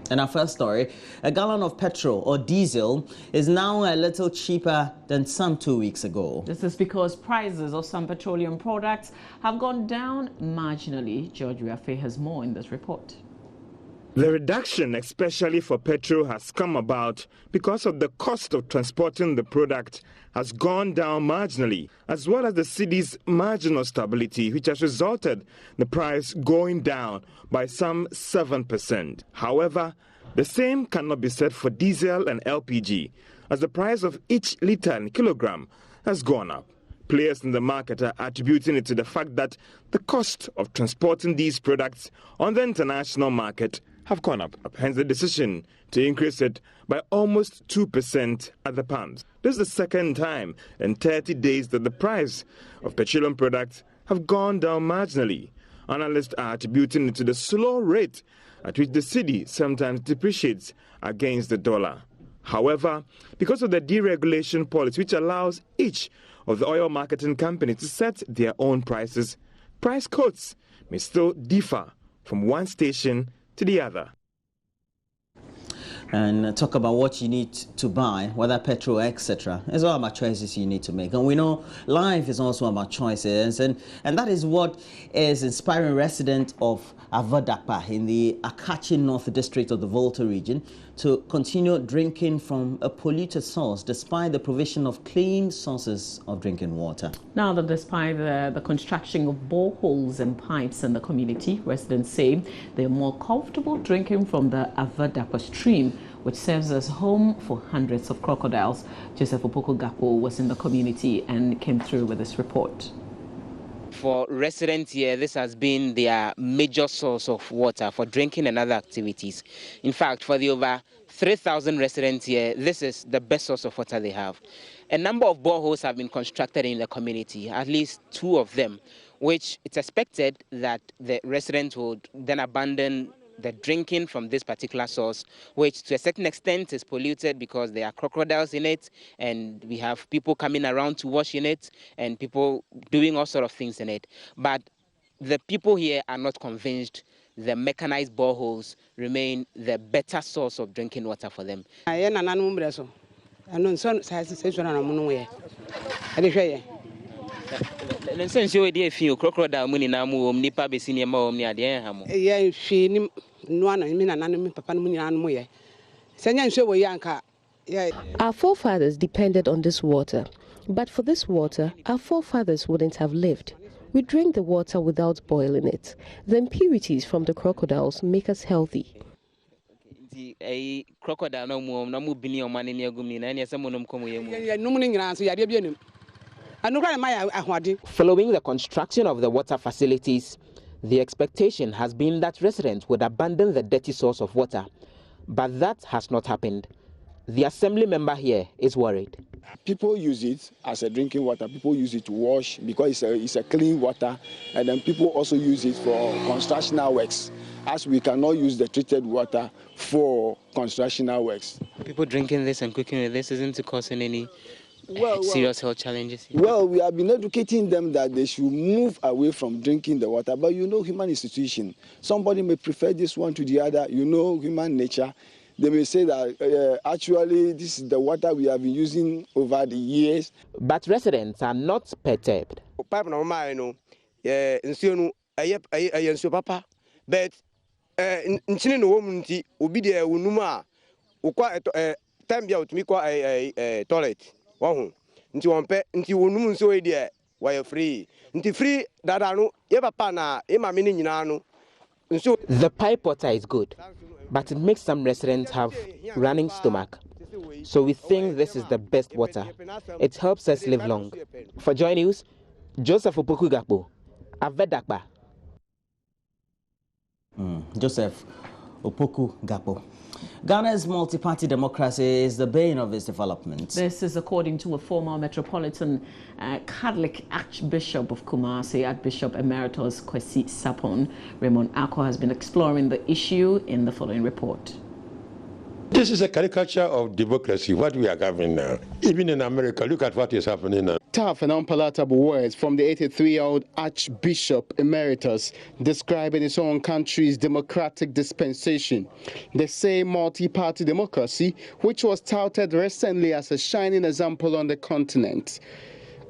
And our first story, a gallon of petrol or diesel is now a little cheaper than some 2 weeks ago. This is because prices of some petroleum products have gone down marginally. George Riafe has more in this report. The reduction, especially for petrol, has come about because of the cost of transporting the product has gone down marginally, as well as the cedi's marginal stability, which has resulted in the price going down by some 7%. However, the same cannot be said for diesel and LPG, as the price of each litre and kilogram has gone up. Players in the market are attributing it to the fact that the cost of transporting these products on the international market have gone up, hence the decision to increase it by almost 2% at the pumps. This is the second time in 30 days that the price of petroleum products have gone down marginally. Analysts are attributing it to the slow rate at which the cedi sometimes depreciates against the dollar. However, because of the deregulation policy which allows each of the oil marketing companies to set their own prices, price quotes may still differ from one station to the other. And talk about what you need to buy, whether petrol, etc. It's all about choices you need to make. And we know life is also about choices. And that is what is inspiring residents of Avadakpa in the Akachi North District of the Volta region to continue drinking from a polluted source despite the provision of clean sources of drinking water. Now that despite the construction of boreholes and pipes in the community, residents say they're more comfortable drinking from the Avadakpa stream, which serves as home for hundreds of crocodiles. Joseph Opoku-Gakpo was in the community and came through with this report. For residents here, this has been their major source of water for drinking and other activities. In fact, for the over 3,000 residents here, this is the best source of water they have. A number of boreholes have been constructed in the community, at least 2 of them, which it's expected that the residents would then abandon the drinking from this particular source, which to a certain extent is polluted because there are crocodiles in it, and we have people coming around to wash in it, and people doing all sorts of things in it. But the people here are not convinced the mechanized boreholes remain the better source of drinking water for them. Our forefathers depended on this water, but for this water, our forefathers wouldn't have lived. We drink the water without boiling it. The impurities from the crocodiles make us healthy. Following the construction of the water facilities, the expectation has been that residents would abandon the dirty source of water, but that has not happened. The assembly member here is worried. People use it as a drinking water. People use it to wash because it's a clean water, and then people also use it for constructional works, as we cannot use the treated water for constructional works. People drinking this and cooking with this isn't causing any serious health challenges? Well, we have been educating them that they should move away from drinking the water. But you know, human institution, somebody may prefer this one to the other. You know, human nature. They may say that actually this is the water we have been using over the years. But residents are not perturbed. But the pipe water is good, but it makes some residents have running stomach. So we think this is the best water. It helps us live long. For Joy News, Joseph Opoku-Gakpo, Avadakpa. Joseph Opoku-Gakpo. Ghana's multi-party democracy is the bane of its development. This is according to a former Metropolitan Catholic Archbishop of Kumasi, Archbishop Emeritus Kwesi Sapon. Raymond Ako has been exploring the issue in the following report. This is a caricature of democracy, what we are having now. Even in America, look at what is happening now. Tough and unpalatable words from the 83-year-old Archbishop Emeritus describing his own country's democratic dispensation. The same multi-party democracy which was touted recently as a shining example on the continent.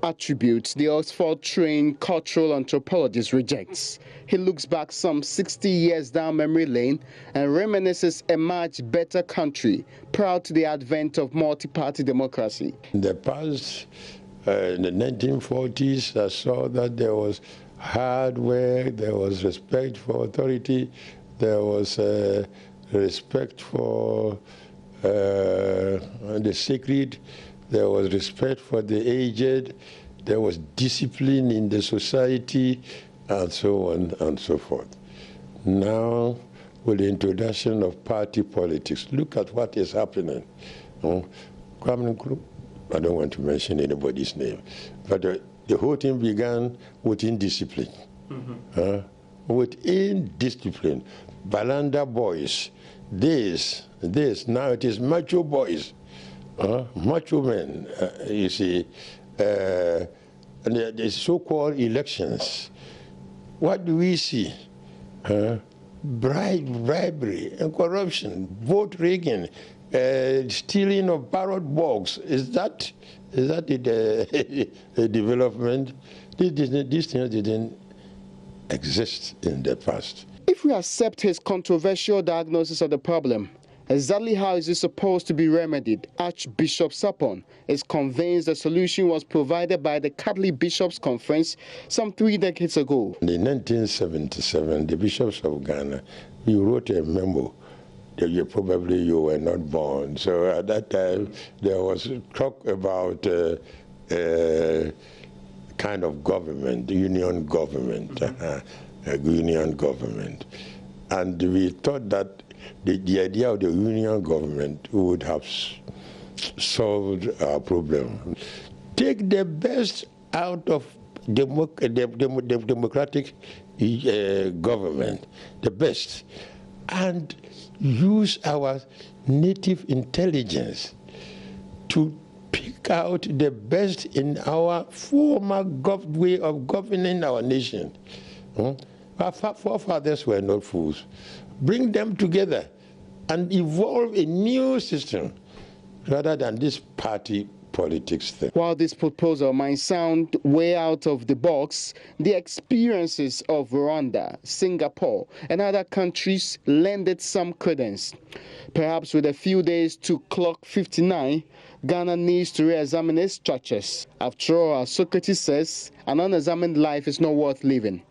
Attributes the Oxford-trained cultural anthropologist rejects. He looks back some 60 years down memory lane and reminisces a much better country, proud to the advent of multi-party democracy. In the past, in the 1940s, I saw that there was hard work, there was respect for authority, there was respect for the sacred, there was respect for the aged, there was discipline in the society, and so on and so forth. Now, with the introduction of party politics, look at what is happening. I don't want to mention anybody's name, but the whole thing began with indiscipline. With indiscipline. Balanda boys, this, now it is macho boys. Macho men, you see, and the so-called elections. What do we see? Bribery and corruption, vote rigging, stealing of ballot box. Is that the development? These things didn't exist in the past. If we accept his controversial diagnosis of the problem, exactly how is it supposed to be remedied? Archbishop Sapon is convinced the solution was provided by the Catholic Bishops' Conference some 3 decades ago. In 1977, the bishops of Ghana, we wrote a memo that you were not born. So at that time, there was talk about kind of government, union government, union government. And we thought that the idea of the union government would have solved our problem. Take the best out of democratic government, the best, and use our native intelligence to pick out the best in our former way of governing our nation. Our forefathers were not fools. Bring them together and evolve a new system rather than this party politics thing. While this proposal might sound way out of the box, the experiences of Rwanda, Singapore, and other countries lend it some credence. Perhaps with a few days to clock 59, Ghana needs to re-examine its structures. After all, as Socrates says, an unexamined life is not worth living.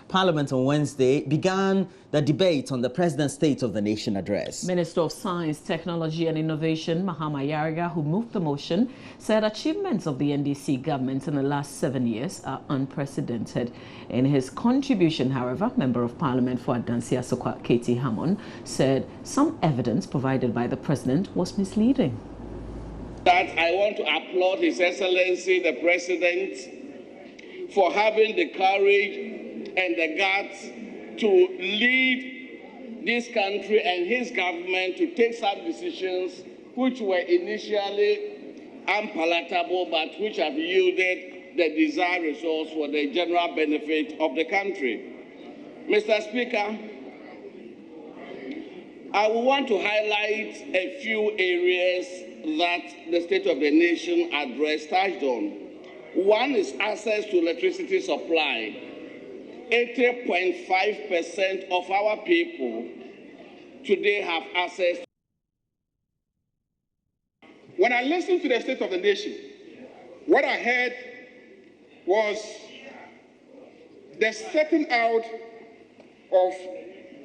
Parliament on Wednesday began the debate on the President's State of the Nation address. Minister of Science, Technology and Innovation, Mahama Yariga, who moved the motion, said achievements of the NDC government in the last 7 years are unprecedented. In his contribution, however, Member of Parliament for Adansi Asokwa, Katie Hammond, said some evidence provided by the President was misleading. That I want to applaud His Excellency, the President, for having the courage and the guts to lead this country and his government to take some decisions which were initially unpalatable but which have yielded the desired results for the general benefit of the country. Mr. Speaker, I want to highlight a few areas that the State of the Nation address touched on. One is access to electricity supply. 80.5% of our people today have access. When I listened to the State of the Nation, what I heard was the setting out of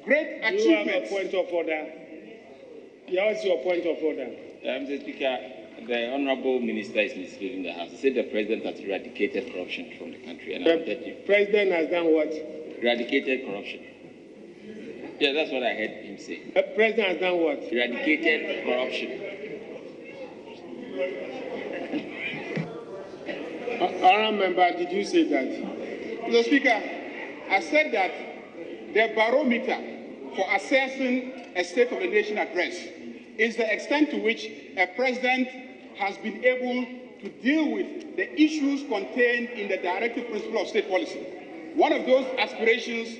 great achievements. You have a point of order. What's your point of order? Mr. Speaker, the Honourable Minister is misleading the House. He said the President has eradicated corruption from the country. And the President has done what? Eradicated corruption. Yeah, that's what I heard him say. The President has done what? Eradicated corruption. Honourable Member, did you say that? Mr. Speaker, I said that the barometer for assessing a State of the Nation address is the extent to which a president has been able to deal with the issues contained in the directive principle of state policy. One of those aspirations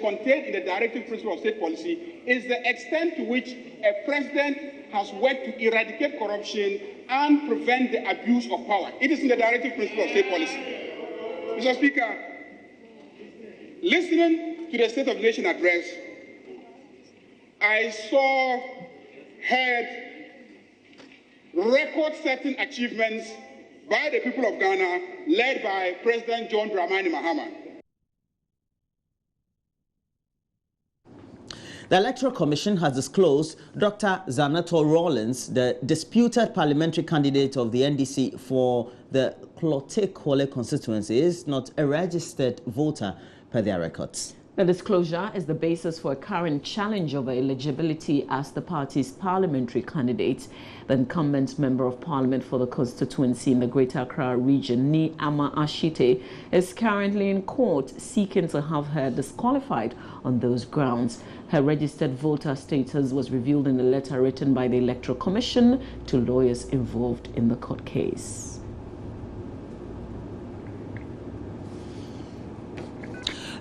contained in the directive principle of state policy is the extent to which a president has worked to eradicate corruption and prevent the abuse of power. It is in the directive principle of state policy. Mr. Speaker, listening to the State of the Nation address, I heard record-setting achievements by the people of Ghana, led by President John Dramani Mahama. The Electoral Commission has disclosed Dr. Zanato Rawlins, the disputed parliamentary candidate of the NDC for the Klote-Kwole constituency, is not a registered voter per their records. The disclosure is the basis for a current challenge over eligibility as the party's parliamentary candidate. The incumbent member of parliament for the constituency in the Greater Accra region, Ni Ama Ashite, is currently in court seeking to have her disqualified on those grounds. Her registered voter status was revealed in a letter written by the Electoral Commission to lawyers involved in the court case.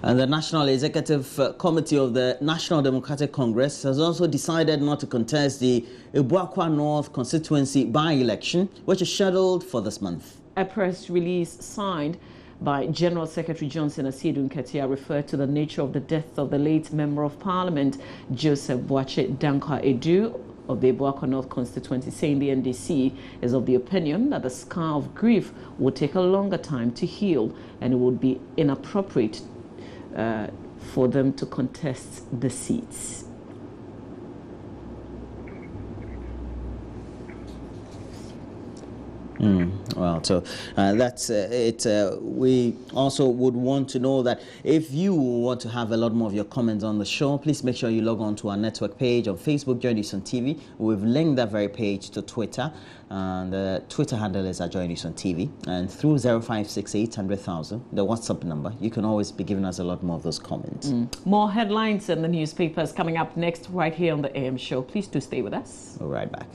And the National Executive Committee of the National Democratic Congress has also decided not to contest the Ibuakwa North constituency by-election, which is scheduled for this month. A press release signed by General Secretary Johnson Asiedu Nketia referred to the nature of the death of the late Member of Parliament, Joseph Boakye Dankwa Edu, of the Ibuakwa North constituency, saying the NDC is of the opinion that the scar of grief would take a longer time to heal and it would be inappropriate for them to contest the seats. Well, so that's it. We also would want to know that if you want to have a lot more of your comments on the show, please make sure you log on to our network page on Facebook, Joy News on TV. We've linked that very page to Twitter, and the Twitter handle is Joy News on TV. And through 0568 100,000, the WhatsApp number, you can always be giving us a lot more of those comments. More headlines in the newspapers coming up next right here on the AM show. Please do stay with us. We'll be right back.